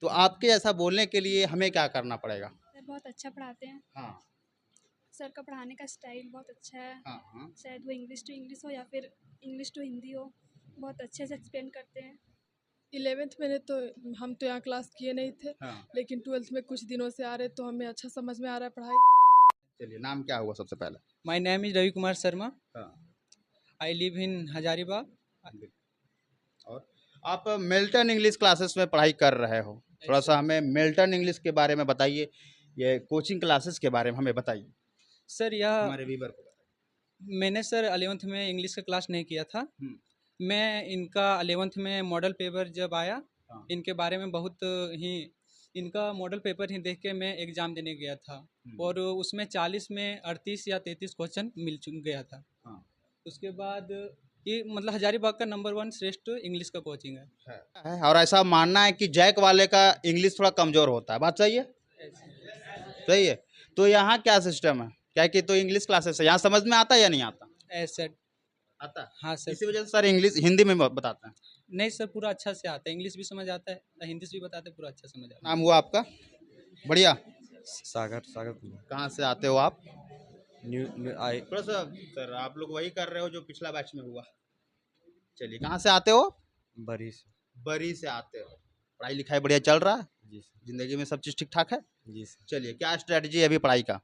तो आपके जैसा बोलने के लिए हमें क्या करना पड़ेगा? सर बहुत अच्छा पढ़ाते हैं। हाँ, सर का पढ़ाने का स्टाइल बहुत अच्छा है। हाँ, हाँ। शायद वो इंग्लिश टू इंग्लिश हो या फिर इंग्लिश टू हिंदी हो, बहुत अच्छे से एक्सप्लेन करते हैं। 11th में तो हम तो यहाँ क्लास किए नहीं थे, हाँ, लेकिन 12th में कुछ दिनों से आ रहे तो हमें अच्छा समझ में आ रहा है पढ़ाई। चलिए नाम क्या हुआ सबसे पहले? My name is Ravi Kumar Sharma. हाँ, I live in Hazaribagh. और आप मिल्टन इंग्लिश क्लासेस में पढ़ाई कर रहे हो, थोड़ा सा हमें मिल्टन इंग्लिश के बारे में बताइए, ये कोचिंग क्लासेस के बारे में हमें बताइए, सर यह हमारे व्यूअर को बताइए। मैंने सर 11th में इंग्लिश का क्लास नहीं किया था। मैं इनका 11th में मॉडल पेपर जब आया, हाँ। इनके बारे में बहुत ही इनका मॉडल पेपर ही देख के मैं एग्ज़ाम देने गया था और उसमें 40 में 38 या 33 क्वेश्चन मिल गया था। हाँ। उसके बाद ये मतलब हजारीबाग का नंबर 1 श्रेष्ठ इंग्लिश का कोचिंग है। और ऐसा मानना है कि जैक वाले का इंग्लिश थोड़ा कमज़ोर होता है, बात सही है? सही है। तो यहाँ क्या सिस्टम है? क्या कि तो इंग्लिश क्लासेस है, यहाँ समझ में आता है या नहीं आता? ऐसा आता है। हाँ सर। इसी वजह से सर इंग्लिश हिंदी में बताते हैं। नहीं सर, पूरा अच्छा से आता है, इंग्लिश भी समझ आता है, हिंदी से भी बताते हैं, पूरा अच्छा समझ आता है। नाम हुआ आपका? बढ़िया। सागर सागर कुमार। कहाँ से आते हो आप? न्यू आई थोड़ा सा सर आप लोग वही कर रहे हो जो पिछला बैच में हुआ। चलिए कहाँ से आते हो? बरी से। बरी से आते हो। पढ़ाई लिखाई बढ़िया चल रहा है? जी सर। जिंदगी में सब चीज़ ठीक ठाक है? जी सर। चलिए क्या स्ट्रेटजी है अभी पढ़ाई का?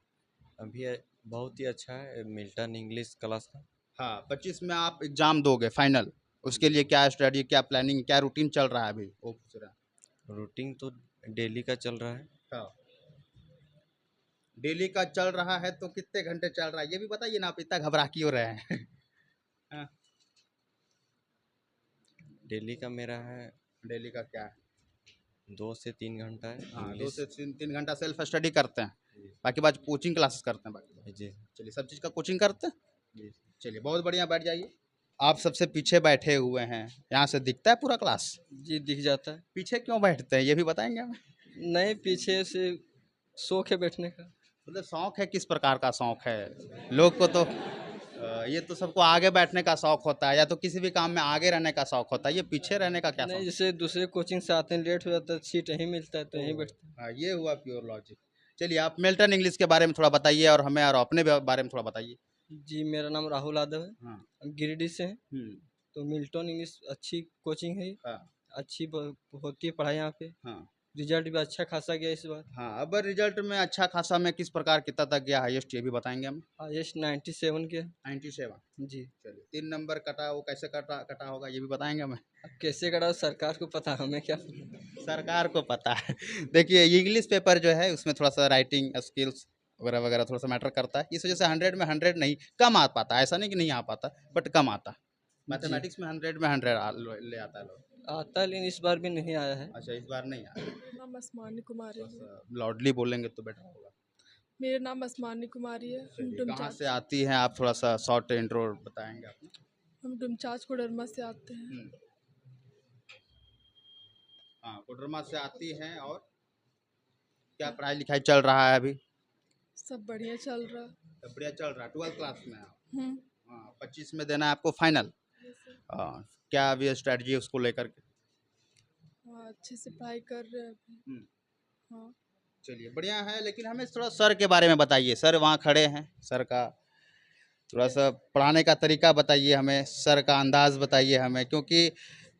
अभी बहुत ही अच्छा है मिल्टन इंग्लिश क्लास का। हाँ, 25 में आप एग्जाम दोगे फाइनल, उसके लिए क्या स्ट्रेटजी, क्या प्लानिंग, क्या रूटीन चल रहा है अभी, वो पूछ रहा है। रूटीन तो डेली का चल रहा है। हाँ, डेली का चल रहा है तो कितने घंटे चल रहा है ये भी बताइए ना, आप इतना घबरा क्यों रहे हैं? हाँ, डेली का मेरा है डेली का क्या है? 2 से 3 घंटा है हाँ, 2 इंग्लिश। से 3 घंटा सेल्फ स्टडी करते हैं, बाकी बात कोचिंग क्लासेस करते हैं बाकी। जी चलिए सब चीज़ का कोचिंग करते हैं। जी। चलिए बहुत बढ़िया, बैठ जाइए। आप सबसे पीछे बैठे हुए हैं, यहाँ से दिखता है पूरा क्लास? जी दिख जाता है। पीछे क्यों बैठते हैं ये भी बताएंगे हमें? नहीं, पीछे से शौक है बैठने का। मतलब शौक है, किस प्रकार का शौक है? लोग को तो ये तो सबको आगे बैठने का शौक होता है, या तो किसी भी काम में आगे रहने का शौक होता है, ये पीछे रहने का क्या नहीं, शौक? जैसे दूसरे कोचिंग से आते हैं, लेट हो जाता है, सीट यहीं मिलता है तो यहीं बैठते हैं। हाँ, ये हुआ प्योर लॉजिक। चलिए आप मिल्टन इंग्लिश के बारे में थोड़ा बताइए और हमें और अपने बारे में थोड़ा बताइए। जी, मेरा नाम राहुल यादव है, हाँ। हम गिरिडीह से हैं। हम्म। तो मिल्टन इंग्लिश अच्छी कोचिंग है, हाँ। अच्छी होती है पढ़ाई यहाँ पे। हाँ। रिजल्ट भी अच्छा खासा गया इस बार। हाँ, अब रिजल्ट में अच्छा खासा में किस प्रकार कितना तक गया हाईएस्ट ये भी बताएंगे हम? हाईएस्ट 97 के। 97। जी। चलिए 3 नंबर कटा, वो कैसे कटा कटा होगा ये भी बताएंगे हमें? अब कैसे करा सरकार को पता, हमें क्या पता। सरकार को पता है। देखिए इंग्लिश पेपर जो है उसमें थोड़ा सा राइटिंग स्किल्स वगैरह वगैरह थोड़ा सा मैटर करता है, इस वजह से 100 में 100 नहीं, कम आ पाता है, ऐसा नहीं कि नहीं आ पाता, बट कम आता है। मैथमेटिक्स में 100 में 100 ले आता है लोग। आता है, लेकिन इस बार भी नहीं आया है। अच्छा, इस बार नहीं आया। मेरा नाम असमानी कुमारी है। लाउडली बोलेंगे तो बेटर होगा। मेरा नाम असमानी कुमारी है। कहाँ से आती हैं आप, थोड़ा सा शॉर्ट इंट्रो बताएंगे आप? हम डुमचाच कोडरमा से आते हैं। हाँ, कोडरमा से आती हैं, और क्या पढ़ाई लिखाई चल रहा है अभी? सब बढ़िया चल रहा। सब बढ़िया चल रहा है। 12th क्लास में आप? हम्म। हाँ, 25 में देना है आपको फाइनल। क्या अभी स्ट्रेटजी है उसको लेकर के? हाँ, अच्छे से पढ़ाई कर रहे हैं अभी। हाँ। चलिए बढ़िया है, लेकिन हमें थोड़ा सर के बारे में बताइए। सर वहाँ खड़े हैं, सर का थोड़ा सा पढ़ाने का तरीका बताइए हमें, सर का अंदाज़ बताइए हमें, क्योंकि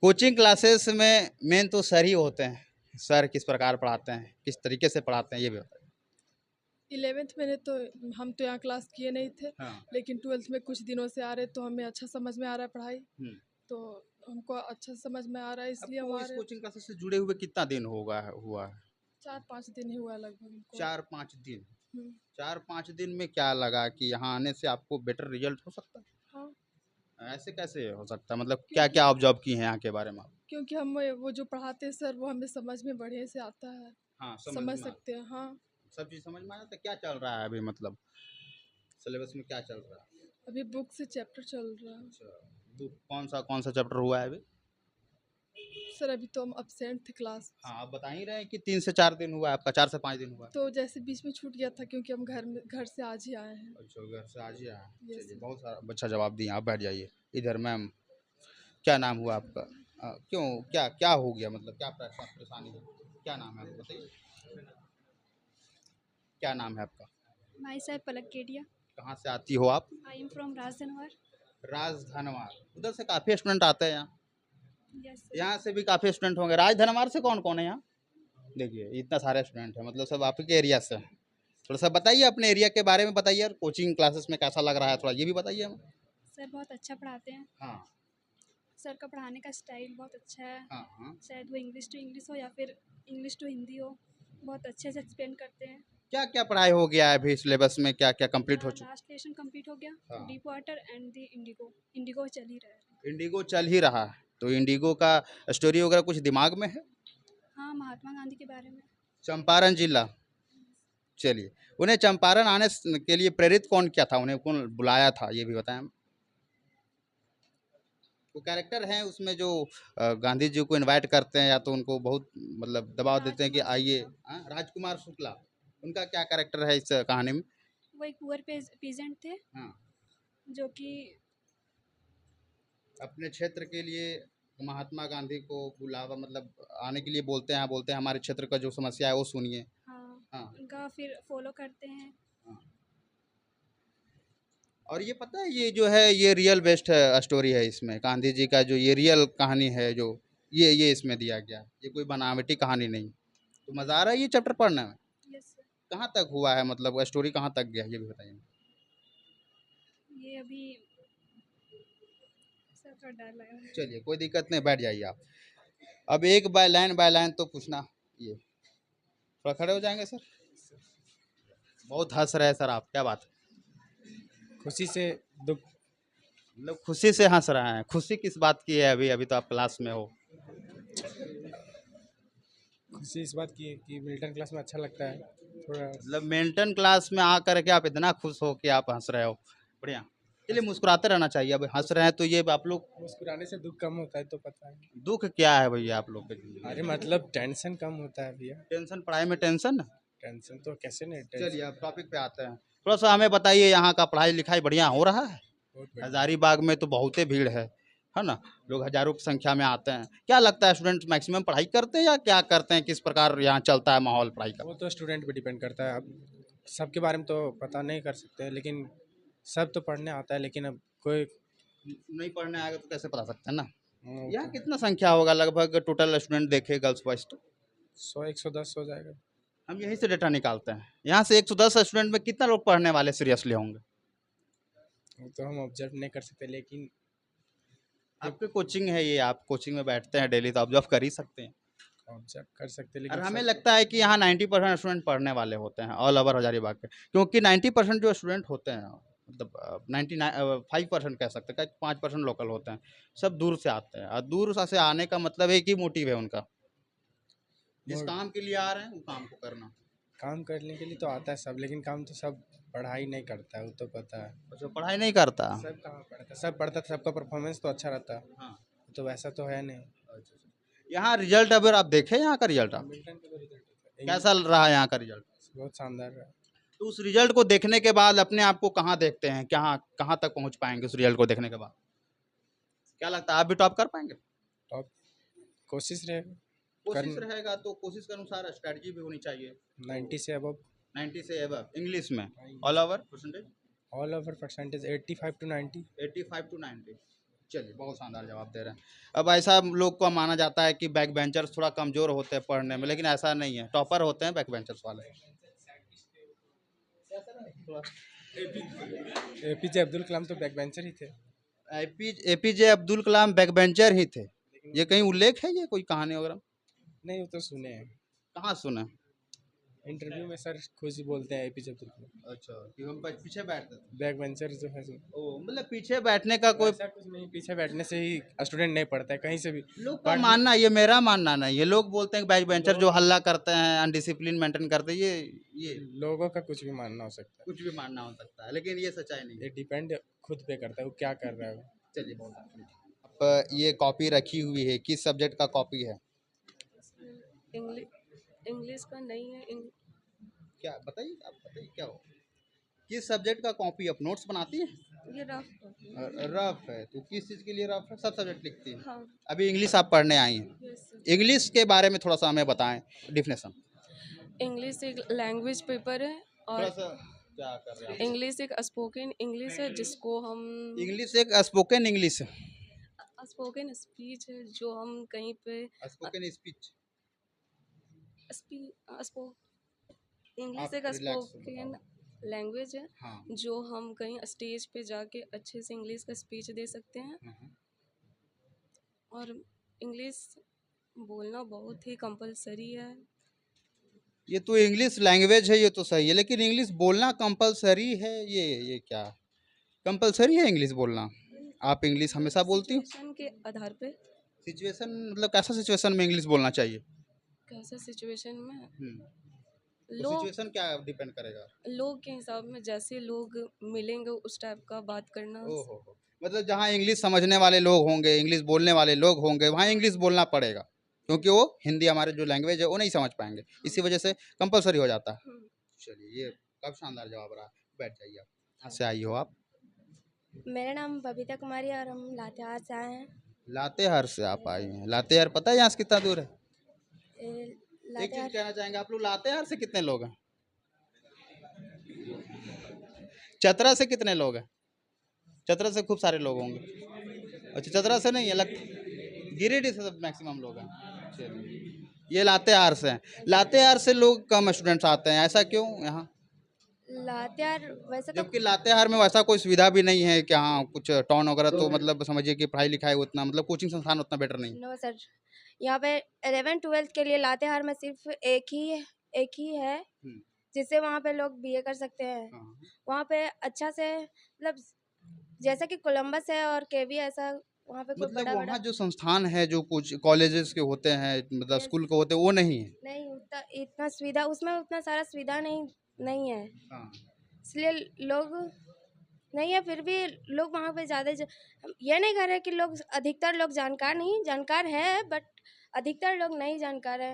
कोचिंग क्लासेस में मेन तो सर ही होते हैं। सर किस प्रकार पढ़ाते हैं, किस तरीके से पढ़ाते हैं ये भी बताइए। 11th में तो हम तो यहाँ क्लास किए नहीं थे, हाँ। लेकिन 12th में कुछ दिनों से आ रहे तो हमें अच्छा समझ में आ रहा है पढ़ाई। तो हमको अच्छा समझ में आ रहा है, इसलिए आपको इस हमारे कोचिंग क्लासेस से जुड़े हुए कितना दिन हुआ है? 4-5 दिन ही हुआ लगभग हमको। 4-5 दिन। हम्म। 4-5 दिन में क्या लगा कि यहाँ आने से आपको बेटर रिजल्ट हो सकता है? हाँ, ऐसे कैसे हो सकता है, मतलब क्या क्या ऑब्जर्व किए हैं यहाँ के बारे में आप? क्योंकि हम वो जो पढ़ाते हैं सर, वो हमें समझ में बढ़िया से आता है। हाँ, समझ सकते हैं। हाँ, सब चीज़ समझ में आ जाता है। क्या चल रहा है अभी, मतलब सिलेबस में क्या चल रहा है? अभी बुक से चैप्टर चल रहा है। अच्छा, कौन सा चैप्टर हुआ है अभी? सर अभी तो हम अब्सेंट थे क्लास। हाँ, आप बता ही रहे हैं कि 3 से 4 दिन हुआ है आपका, 4 से 5 दिन हुआ है। तो जैसे बीच में छूट गया था, क्योंकि हम घर से आज ही आए हैं। अच्छा, घर से आज ही आया। Yes, चलिए sir. बहुत सारा अच्छा जवाब दिए, आप बैठ जाइए इधर। मैम क्या नाम हुआ आपका? क्यों, क्या क्या हो गया, मतलब क्या परेशानी है? क्या नाम है आपका बताइए? क्या नाम है आपका? माई साहब पलक केडिया। कहाँ से आती हो आप? I am from Rajdhanwar. Rajdhanwar. उधर से काफ़ी स्टूडेंट आते हैं यहाँ। यस। यहाँ से भी काफ़ी स्टूडेंट होंगे। राजधनवार से कौन कौन है यहाँ? देखिए इतना सारे स्टूडेंट हैं, मतलब सब आपके एरिया से हैं। थोड़ा सा बताइए अपने एरिया के बारे में बताइए, और कोचिंग क्लासेस में कैसा लग रहा है थोड़ा ये भी बताइए हमें। सर बहुत अच्छा पढ़ाते हैं। हाँ सर का पढ़ाने का स्टाइल बहुत अच्छा है। हाँ हाँ। शायद वो इंग्लिश टू इंग्लिश हो या फिर इंग्लिश टू हिंदी हो, बहुत अच्छे से एक्सप्लेन करते हैं। क्या क्या पढ़ाई हो गया है अभी सिलेबस में, क्या क्या कंप्लीट हो चुका? लास्ट लेसन कंप्लीट हो गया। हाँ। Deep water and the Indigo. Indigo चल ही रहा है। इंडिगो चल ही रहा है, तो इंडिगो का स्टोरी वगैरह कुछ दिमाग में है? हाँ, महात्मा गांधी के बारे में। चंपारण जिला। चलिए, उन्हें चंपारण आने के लिए प्रेरित कौन किया था, उन्हें कौन बुलाया था ये भी बताएं। वो कैरेक्टर हैं उसमें जो गांधी जी को इनवाइट करते हैं, या तो उनको बहुत मतलब दबाव देते हैं कि राजकुमार आइए। शुक्ला। हाँ, राजकुमार शुक्ला। उनका क्या कैरेक्टर है इस कहानी में? वो एक पुअर पीजेंट थे हाँ, जो कि अपने क्षेत्र के लिए महात्मा गांधी को बुलावा मतलब आने के लिए बोलते हैं हमारे क्षेत्र का जो समस्या है वो सुनिए। हाँ, हाँ उनका फिर फॉलो करते हैं। हाँ। और ये पता है ये जो है ये रियल बेस्ड स्टोरी है, इसमें गांधी जी का जो ये रियल कहानी है जो ये इसमें दिया गया है, ये कोई बनावटी कहानी नहीं। तो मज़ा आ रहा है ये चैप्टर पढ़ने में? Yes sir. कहाँ तक हुआ है, मतलब स्टोरी कहाँ तक गया है ये भी बताइए। ये अभी सर थोड़ा डर लग रहा है। चलिए कोई दिक्कत नहीं, बैठ जाइए आप। अब एक बाय लाइन तो पूछना। ये थोड़ा खड़े हो जाएंगे सर? बहुत हंस रहे हैं सर आप, क्या बात है? खुशी से दुख। मतलब खुशी से हंस रहे हैं, खुशी किस बात की है? अभी अभी तो आप क्लास में हो। खुशी इस बात की है कि मिल्टन क्लास में अच्छा लगता है थोड़ा। मतलब मेंटन क्लास में आकर के आप इतना खुश हो कि आप हंस रहे हो, बढ़िया। चलिए मुस्कुराते रहना चाहिए, अब हंस रहे हैं तो ये आप लोग। मुस्कुराने से दुख कम होता है तो पता है। दुख क्या है भैया आप लोग के जिंदगी में? अरे मतलब टेंशन कम होता है भैया। टेंशन, पढ़ाई में टेंशन। टेंशन तो कैसे नहीं चलिए टेंशन। अब टॉपिक पे आते हैं। थोड़ा सा हमें बताइए यहाँ का पढ़ाई लिखाई बढ़िया हो रहा है? बहुत बढ़िया। हजारीबाग में तो बहुते भीड़ है ना? लोग हजारों की संख्या में आते हैं। क्या लगता है स्टूडेंट मैक्सिमम पढ़ाई करते हैं या क्या करते हैं, किस प्रकार यहाँ चलता है माहौल पढ़ाई का? वो तो स्टूडेंट पे डिपेंड करता है। अब सबके बारे में तो पता नहीं कर सकते, लेकिन सब तो पढ़ने आता है, लेकिन अब कोई नहीं पढ़ने आएगा तो कैसे पढ़ा सकते हैं ना। वो यहाँ तो कितना संख्या होगा लगभग टोटल स्टूडेंट देखे गर्ल्स बॉयज तो? 100-110 हो जाएगा। हम यहीं से डेटा निकालते हैं। यहाँ से 110 स्टूडेंट में कितना लोग पढ़ने वाले सीरियसली होंगे? वो तो हम ऑब्जर्व नहीं कर सकते, लेकिन आपके कोचिंग है ये, आप कोचिंग में बैठते हैं डेली तो ऑब्जर्व कर ही सकते हैं। ऑब्जर्व कर सकते हैं, और लेकिन हमें सब लगता है कि यहाँ 90% स्टूडेंट पढ़ने वाले होते हैं ऑल ओवर हजारीबाग के, क्योंकि 90% जो स्टूडेंट होते हैं मतलब 95% कह सकते हैं, 5% लोकल होते हैं, सब दूर से आते हैं। और दूर से आने का मतलब एक ही मोटिव है उनका, जिस मोड- काम के लिए आ रहे हैं वो काम को करना। काम करने के लिए तो आता है सब, लेकिन काम तो सब पढ़ाई नहीं करता है, वो तो पता है। अच्छा, पढ़ाई नहीं करता? सब कहाँ पढ़ता है, सब पढ़ता था, सबका परफॉर्मेंस तो अच्छा रहता है। हाँ। तो वैसा तो है नहीं। अच्छा, यहाँ रिजल्ट अगर आप देखें, यहाँ का रिजल्ट आप मिल्टन का तो रिजल्ट कैसा रहा यहाँ का रिजल्ट? बहुत शानदार रहा। तो उस रिजल्ट को देखने के बाद अपने आप को कहाँ देखते हैं, कहाँ कहाँ तक पहुँच पाएंगे उस रिजल्ट को देखने के बाद? क्या लगता है आप भी टॉप कर पाएंगे? टॉप कोशिश रहेगा। कोशिश रहेगा तो कोशिश के अनुसार स्ट्रेटजी भी होनी चाहिए। 90 से अबव। 90 से एबव इंग्लिश में all over percentage? All over percentage 85 to 90। 85 to 90। चलिए बहुत शानदार जवाब दे रहे हैं। अब ऐसा लोग को माना जाता है कि बैक बेंचर्स थोड़ा कमज़ोर होते हैं पढ़ने में, लेकिन ऐसा नहीं है, टॉपर होते हैं बैक बेंचर्स वाले। एपीजे अब्दुल कलाम तो बैक बेंचर ही थे। APJ Abdul Kalam back bencher ही थे? ये कहीं उल्लेख है, ये कोई कहानी वगैरह? नहीं, वो तो सुने हैं। कहाँ सुना? इंटरव्यू में सर खुद ही बोलते हैं एपीजे अब्दुल कलाम अच्छा, कि हम पीछे बैठते थे। बैक बेंचर जो है। ओ मतलब पीछे बैठने का कोई ऐसा कुछ नहीं, पीछे बैठने से ही स्टूडेंट नहीं पढ़ता है कहीं से भी। लोग का मानना, ये मेरा मानना नहीं है। लोग बोलते हैं कि बैक बेंचर जो हल्ला करते हैं, अनडिसिप्लिन मेंटेन करते हैं, ये लोगों का कुछ भी मानना हो सकता कुछ भी मानना हो सकता है, लेकिन ये सच्चाई नहीं है। है। ये डिपेंड खुद पे करता है वो क्या कर रहा है वो। चलिए बहुत अच्छा। अब ये कॉपी रखी हुई है, किस सब्जेक्ट का कॉपी है? इंग्लिश का नहीं है। क्या बताइए, आप बताइए क्या हो? किस सब्जेक्ट का कॉपी आप नोट्स बनाती है? ये रफ। रफ है तो किस चीज़ के लिए रफ है? सब सब्जेक्ट लिखती है। हाँ। अभी इंग्लिश आप पढ़ने आई हैं, यस सर। इंग्लिश के बारे में थोड़ा सा हमें बताएं डिफिनेशन। इंग्लिश एक लैंग्वेज पेपर है थोड़ा और सा क्या कर रहे हैं आप? इंग्लिश एक स्पोकन इंग्लिश है जिसको हम इंग्लिश एक स्पोकन इंग्लिश है। स्पोकन स्पीच है जो हम कहीं पे स्पोकन स्पीच। इंग्लिश आप एक रिलैक्स स्पोकन लैंग्वेज है हाँ। जो हम कहीं स्टेज पे जाके अच्छे से इंग्लिश का स्पीच दे सकते हैं हम्म। और इंग्लिश बोलना बहुत ही कंपलसरी है। ये तो इंग्लिश लैंग्वेज है, ये तो सही है, लेकिन इंग्लिश बोलना कंपलसरी है, ये क्या कंपलसरी है इंग्लिश बोलना? आप इंग्लिश हमेशा बोलती हो? सिचुएशन के आधार पे सिचुएशन मतलब कैसा सिचुएशन में इंग्लिश बोलना चाहिए? कैसा सिचुएशन में तो लोग सिचुएशन क्या डिपेंड करेगा? लोग के हिसाब में जैसे लोग मिलेंगे उस टाइप का बात करना। ओहो, मतलब जहाँ इंग्लिश समझने वाले लोग होंगे, इंग्लिश बोलने वाले लोग होंगे, वहाँ इंग्लिश बोलना पड़ेगा, क्योंकि वो हिंदी हमारे जो लैंग्वेज है वो नहीं समझ पाएंगे, इसी वजह से कंपलसरी हो जाता है। चलिए, ये कब शानदार जवाब रहा। बैठ जाइए आप। कहाँ से आई हो आप? मेरा नाम बबीता कुमारी है और हम लातेहार से आए हैं। लातेहार से आप आई हैं? लातेहार पता है यहाँ से कितना दूर है? एक चीज लातेहार कहना चाहेंगे, आप लोग लातेहार से कितने लोग हैं? चतरा से कितने लोग हैं? चतरा से खूब सारे लोग होंगे। अच्छा, चतरा से नहीं है, गिरिडीह से सब मैक्सिमम लोग हैं। चलिए, ये लातेहार से हैं। लातेहार से लोग कम स्टूडेंट्स आते हैं, ऐसा क्यों यहाँ? लातेहार वैसे तो जबकि लातेहार में वैसा कोई सुविधा भी नहीं है कि हाँ कुछ टाउन वगैरह, तो मतलब समझिए कि पढ़ाई लिखाई उतना, मतलब कोचिंग संस्थान उतना बेटर नहीं। नो सर, यहाँ पे 11th-12th के लिए लातेहार में सिर्फ एक ही है जिससे वहाँ पे लोग बीए कर सकते हैं। हाँ। वहाँ पे अच्छा से मतलब जैसा कि कोलंबस है और केवी ऐसा वहाँ पे कोई मतलब बड़ा वहाँ जो संस्थान है, जो कुछ कॉलेजेस के होते हैं, मतलब Yes. स्कूल के होते हैं, वो नहीं है। नहीं उतना इतना सुविधा उसमें उतना सारा सुविधा नहीं है, हाँ। इसलिए लोग नहीं है। फिर भी लोग वहाँ पे ज़्यादा ये नहीं कह रहे कि लोग अधिकतर लोग जानकार है, बट अधिकतर लोग नहीं जानकार है।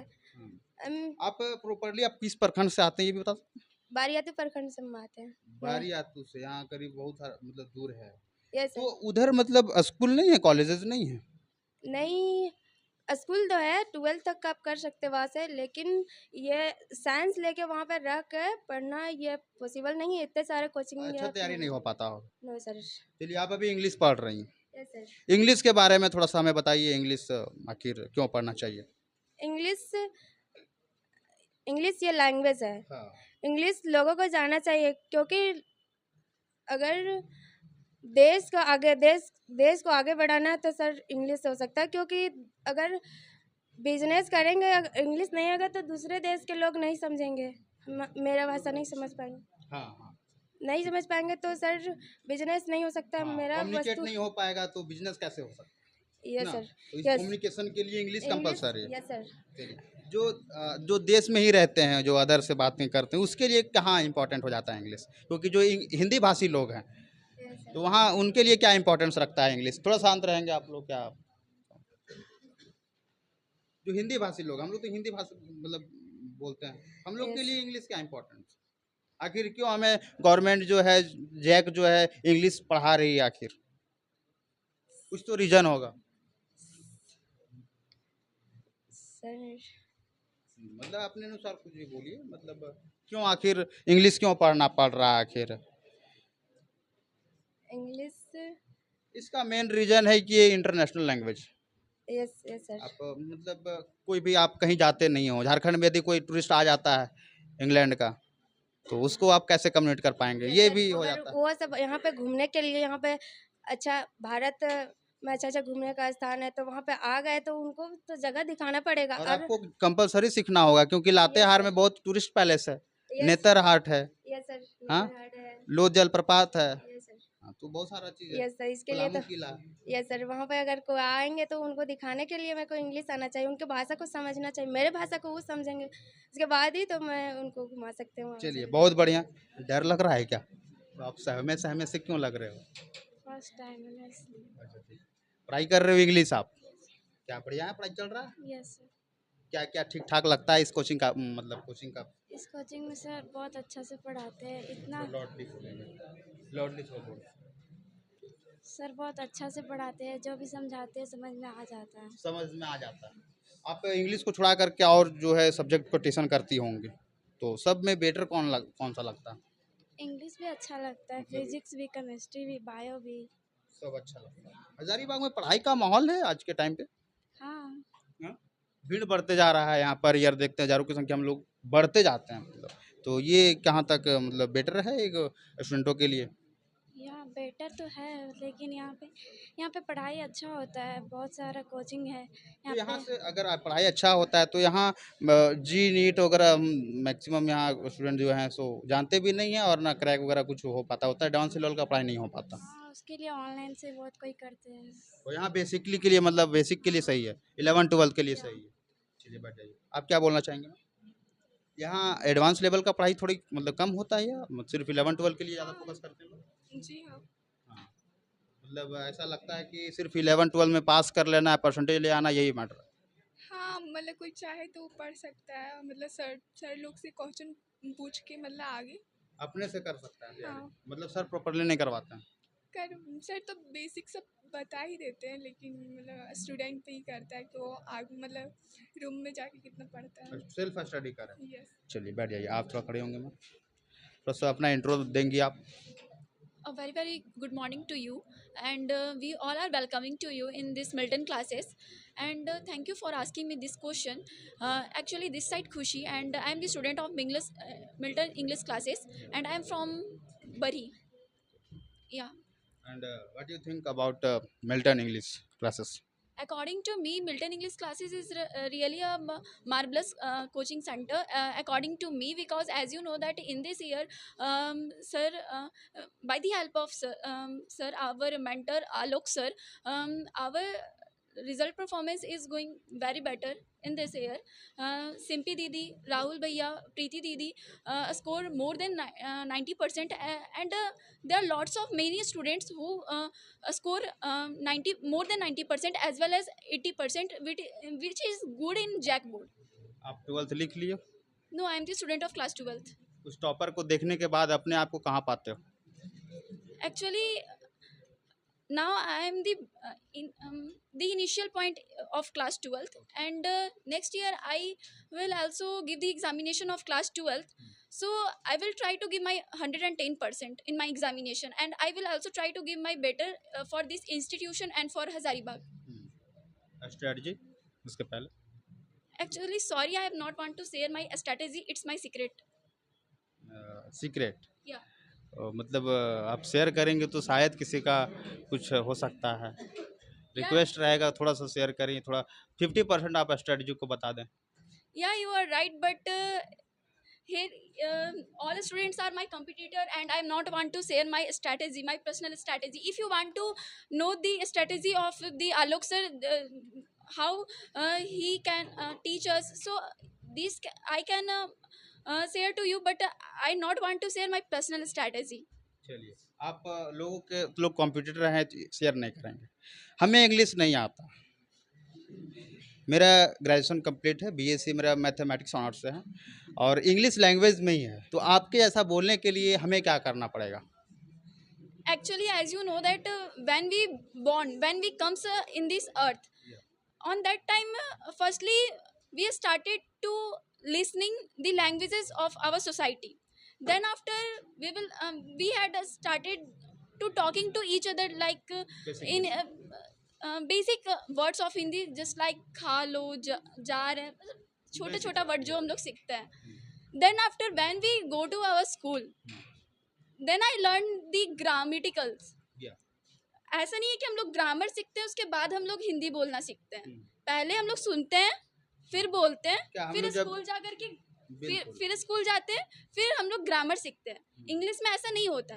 आप प्रॉपरली आप किस प्रखंड से आते हैं ये भी बता सकते हैं? बारियाती प्रखंड से हम आते हैं। बारियातू से, यहाँ करीब बहुत मतलब दूर है। यस तो उधर मतलब स्कूल नहीं है, कॉलेजेस नहीं है? नहीं, स्कूल तो है 12th तक का आप कर सकते हैं वहाँ से, लेकिन ये साइंस लेके वहाँ पे रह के पढ़ना ये पॉसिबल नहीं है। इतने सारे कोचिंग अच्छा, तैयारी नहीं हो पाता हो। No sir. चलिए, आप अभी इंग्लिश पढ़ रही हैं, यस सर। इंग्लिश के बारे में थोड़ा सा हमें बताइए। इंग्लिश आखिर क्यों पढ़ना चाहिए? इंग्लिश ये लैंग्वेज है। हाँ। इंग्लिश लोगों को जानना चाहिए, क्योंकि अगर देश को आगे बढ़ाना है तो सर इंग्लिश से हो सकता है, क्योंकि अगर बिजनेस करेंगे इंग्लिश नहीं होगा तो दूसरे देश के लोग नहीं समझेंगे, मेरा भाषा नहीं समझ पाएंगे। हाँ। नहीं समझ पाएंगे तो सर बिजनेस नहीं हो सकता। मेरा कम्युनिकेट वस्तु नहीं हो पाएगा तो बिजनेस कैसे हो सकता है यस ना? सर। तो इस यस कम्युनिकेशन के लिए इंग्लिश कंपलसरी है। Yes sir. चलिए, जो देश में ही रहते हैं, जो अदर से बातें करते हैं, उसके लिए कहाँ इम्पोर्टेंट हो जाता है इंग्लिश? क्योंकि जो हिंदी भाषी लोग हैं तो वहाँ उनके लिए क्या इम्पोर्टेंस रखता है इंग्लिश? थोड़ा शांत रहेंगे आप लोग क्या? जो हिंदी भाषी लोग, हम लोग तो हिंदी भाषा मतलब बोलते हैं, हम लोग के लिए इंग्लिश क्या इम्पोर्टेंस? आखिर क्यों हमें गवर्नमेंट जो है, जैक जो है, इंग्लिश पढ़ा रही है? आखिर कुछ तो रीजन होगा। सर मतलब अपने अनुसार कुछ भी बोलिए, मतलब क्यों आखिर इंग्लिश क्यों पढ़ना पड़ रहा है आखिर? इंग्लिश इसका मेन रीजन है कि ये international language. Yes yes sir. आप मतलब कोई भी आप कहीं जाते नहीं हो, झारखंड में यदि कोई टूरिस्ट आ जाता है इंग्लैंड का, तो उसको आप कैसे कम्युनिकेट कर पाएंगे? ये भी हो जाता है। वो सब यहाँ पे घूमने के लिए, यहाँ पे अच्छा भारत में अच्छा घूमने का स्थान है, तो वहाँ पे आ गए तो उनको तो जगह दिखाना पड़ेगा। और आपको कंपलसरी सीखना होगा, क्योंकि लातेहार में बहुत टूरिस्ट पैलेस है, नेतरहाट है, यस सर, हाँ, नेतरहाट है, लो जलप्रपात है, यस सर, हाँ, तो बहुत सारा चीज है। Yes sir. इसके लिए तो किला। यस सर, वहाँ पे अगर कोई आएंगे तो उनको दिखाने के लिए मेरे को इंग्लिश आना चाहिए, उनके भाषा को समझना चाहिए, मेरे भाषा को वो समझेंगे, उसके बाद ही तो मैं उनको घुमा सकती हूँ। चलिए, बहुत बढ़िया। डर लग रहा है क्या? तो आप सहमे से क्यों लग रहे हो? फर्स्ट टाइम है अच्छा, ठीक। पढ़ाई कर रहे हो इंग्लिश आप? क्या बढ़िया है, पढ़ाई चल रहा है? Yes sir. क्या क्या ठीक ठाक लगता है इस कोचिंग का, मतलब कोचिंग का? इस कोचिंग में सर बहुत अच्छा से पढ़ाते हैं, इतना लॉर्डली थोड़ा सर बहुत अच्छा से पढ़ाते हैं, जो भी समझाते हैं समझ में आ जाता है। समझ में आ जाता है। आप इंग्लिश को छुड़ा कर क्या और जो है सब्जेक्ट को ट्यूशन करती होंगी, तो सब में बेटर कौन सा लगता है? इंग्लिश भी अच्छा लगता है, मतलब फिजिक्स भी, केमिस्ट्री भी, बायो भी। सब अच्छा लगता है। हजारीबाग में पढ़ाई का माहौल है आज के टाइम पे? हाँ, हाँ? भीड़ बढ़ते जा रहा है यहाँ पर, ईयर देखते हैं हजारों की संख्या में लोग बढ़ते जाते हैं, मतलब तो ये कहाँ तक मतलब बेटर है एक स्टूडेंटों के लिए? यहाँ बेटर तो है, लेकिन यहाँ पे पढ़ाई अच्छा होता है, बहुत सारा कोचिंग है तो यहाँ यहाँ पे। से अगर पढ़ाई अच्छा होता है तो यहाँ जी नीट वगैरह मैक्सिमम यहाँ स्टूडेंट जो हैं सो जानते भी नहीं है, और ना क्रैक वगैरह कुछ हो पाता होता है, डाउन से लेवल का पढ़ाई नहीं हो पाता। हाँ, उसके लिए ऑनलाइन से बहुत कोई करते हैं। तो यहाँ बेसिकली के लिए, मतलब बेसिक के लिए सही है, 11-12 के लिए सही है। चलिए बैठ जाइए। आप क्या बोलना चाहेंगे? यहाँ एडवांस लेवल का पढ़ाई थोड़ी मतलब कम होता है, या सिर्फ 11-12 के लिए ज़्यादा फोकस करते हैं लोग? जी हाँ। हाँ, मतलब ऐसा लगता है कि सिर्फ 11-12 में पास कर लेना है, परसेंटेज ले आना, यही मैटर है। हाँ, मतलब कोई चाहे तो पढ़ सकता है, मतलब सर लोग से क्वेश्चन पूछ के मतलब आगे अपने से कर सकता है हाँ। मतलब सर प्रॉपरली नहीं करवाते हैं। कर सर तो बेसिक सब बता ही देते हैं, लेकिन मतलब स्टूडेंट पे ही करता है कि वो आगे मतलब रूम में जाके कितना पढ़ता है। सेल्फ स्टडी करें। यस। चलिए बैठ जाइए, आप थोड़ा खड़े होंगे, मैं थोड़ा सा अपना इंट्रो देंगी आप? A very very good morning to you, and we all are welcoming to you in this Milton classes, and thank you for asking me this question. Actually this side Khushi, and I am the student of Milton English classes, and I am from Bari. Yeah. And what do you think about Milton English classes? According to me, Milton English classes is really a marvelous coaching center. According to me, because as you know that in this year, sir, by the help of sir, our mentor Alok sir, our result performance is going very better in this year. Simpi Didi, Rahul Bhaiya, Preeti Didi score more than 90%, and there are lots of many students who score 90 more than 90% as well as 80%, which is good in Jackboard. आप 12th लिख लिए? No, I am the student of class 12th. उस topper को देखने के बाद अपने आप को कहाँ पाते हो? Actually, now I am the initial point of class 12th, and next year I will also give the examination of class 12th. So I will try to give my 110% in my examination, and I will also try to give my better for this institution and for Hazaribagh. Strategy उसके पहले? Actually, sorry, I have not want to share my strategy. It's my secret. Secret? Yeah. मतलब आप share करेंगे तो शायद किसी का कुछ हो सकता है, रिक्वेस्ट रहेगा थोड़ा सा शेयर करिए, थोड़ा 50% आप स्ट्रेटजी को बता दें। Yeah, you are right, but here all students are my competitor, and I am not want to share my strategy, my personal strategy. If you want to know the strategy of the Alok sir, how he can teach us, so I can share to you, but I not want to share my personal strategy. चलिए, आप लोग computer हैं तो share नहीं करेंगे। हमें English नहीं आता, मेरा ग्रेजुएशन कंप्लीट है, बीएससी मेरा मैथमेटिक्स ऑनर्स से है, और इंग्लिश लैंग्वेज में ही है, तो आपके ऐसा बोलने के लिए हमें क्या करना पड़ेगा? Actually, as you know that when we comes in this earth, on that time, firstly we started to listening the languages of our society. Then after we had started to talking to each other, like in basic words of Hindi, just like खा लो, जा रहे, छोटा छोटा word जो हम लोग सीखते हैं. Then after when we go to our school, then I learned the grammaticals. ऐसा नहीं है कि हम लोग ग्रामर सीखते हैं उसके बाद हम लोग हिंदी बोलना सीखते हैं. पहले हम लोग सुनते हैं, फिर बोलते हैं, फिर स्कूल जाकर के फिर स्कूल जाते हैं, फिर हम लोग ग्रामर सीखते हैं. इंग्लिश में ऐसा नहीं होता.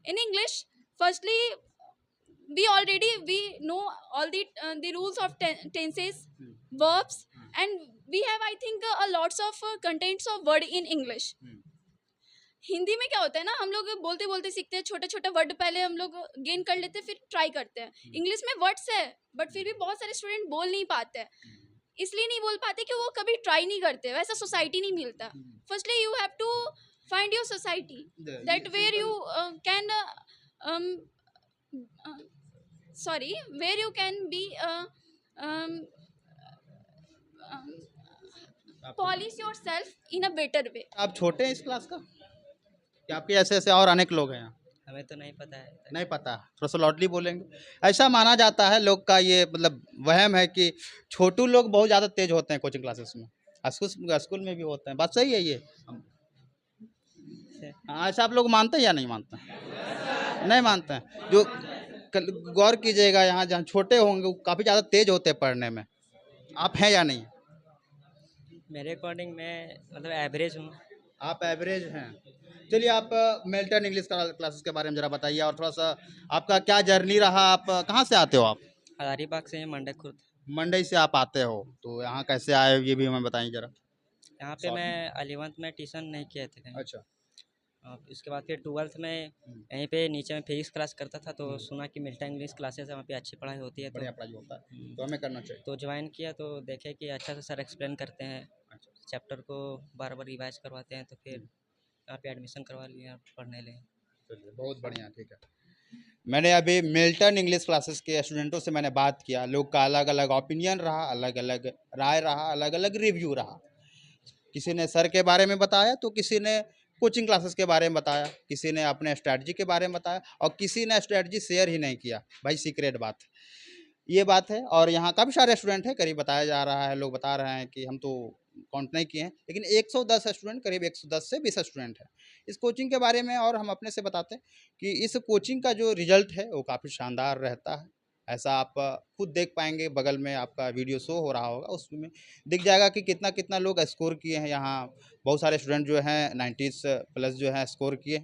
In English firstly we know all the rules of tenses, verbs, and we have, I think, a lots of contents of word in English. Hindi में क्या होता है ना, हम लोग बोलते बोलते सीखते हैं, छोटे छोटे वर्ड पहले हम लोग गेन कर लेते हैं, फिर ट्राई करते हैं. इंग्लिश में वर्ड्स है, बट फिर भी बहुत सारे स्टूडेंट बोल नहीं पाते हैं. इसलिए नहीं बोल पाते कि वो कभी ट्राई नहीं करते, वैसा सोसाइटी नहीं मिलता. Firstly you have to find your society that where you can um, sorry where you can be um, polish yourself in a better way. आप छोटे हैं इस क्लास का, कि आपके ऐसे ऐसे और अनेक लोग हैं यहाँ? हमें तो नहीं पता है। नहीं पता, थोड़ा सा लॉडली बोलेंगे। ऐसा माना जाता है, लोग का ये मतलब वहम है कि छोटू लोग बहुत ज़्यादा तेज होते हैं कोचिंग क्लासेस में, स्कूल में भी होते हैं। बात सही है ये? हाँ, ऐसा आप लोग मानते हैं या नहीं मानते हैं? नहीं मानते हैं। जो गौर कीजिएगा, यहाँ जहाँ छोटे होंगे वो काफ़ी ज़्यादा तेज होते हैं पढ़ने में, आप हैं या नहीं? मेरे अकॉर्डिंग मैं मतलब एवरेज हूँ। आप एवरेज हैं। चलिए, आप मिल्टन इंग्लिश क्लासेस के बारे में ज़रा बताइए, और थोड़ा सा आपका क्या जर्नी रहा, आप कहाँ से आते हो? आप हजारीबाग से मंडे खुर्द। मंडई से आप आते हो, तो यहाँ कैसे आए ये भी हमें बताइए ज़रा। यहाँ पे मैं 11th में ट्यूशन नहीं किए थे कहीं। अच्छा। उसके बाद फिर 12th में यहीं पे नीचे में फिजिक्स क्लास करता था, तो सुना कि मिल्टन इंग्लिश क्लासेस है, वहाँ पे अच्छी पढ़ाई होती है, बढ़िया पढ़ाई होता है, तो हमें करना चाहिए। तो ज्वाइन किया, तो देखे कि अच्छा से सर एक्सप्लेन करते हैं, चैप्टर को बार बार रिवाइज करवाते हैं, तो फिर यहाँ पे एडमिशन करवा लिया पढ़ने लगे। चलिए, बहुत बढ़िया, ठीक है। मैंने अभी मिल्टन इंग्लिश क्लासेस के स्टूडेंटों से मैंने बात किया, लोग का अलग अलग ओपिनियन रहा, अलग अलग राय रहा, अलग अलग रिव्यू रहा। किसी ने सर के बारे में बताया, तो किसी ने कोचिंग क्लासेस के बारे में बताया, किसी ने अपने स्ट्रैटेजी के बारे में बताया, और किसी ने स्ट्रैटेजी शेयर ही नहीं किया। भाई सीक्रेट बात ये बात है। और यहाँ काफ़ी सारे स्टूडेंट हैं, करीब बताया जा रहा है, लोग बता रहे हैं कि हम तो काउंट नहीं किए हैं, लेकिन 110 स्टूडेंट, करीब 110 से 20 स्टूडेंट हैं इस कोचिंग के बारे में। और हम अपने से बताते हैं कि इस कोचिंग का जो रिजल्ट है वो काफ़ी शानदार रहता है। ऐसा आप खुद देख पाएंगे, बगल में आपका वीडियो शो हो रहा होगा, उसमें दिख जाएगा कि कितना कितना लोग स्कोर किए हैं। यहाँ बहुत सारे स्टूडेंट जो हैं 90s प्लस जो है स्कोर किए।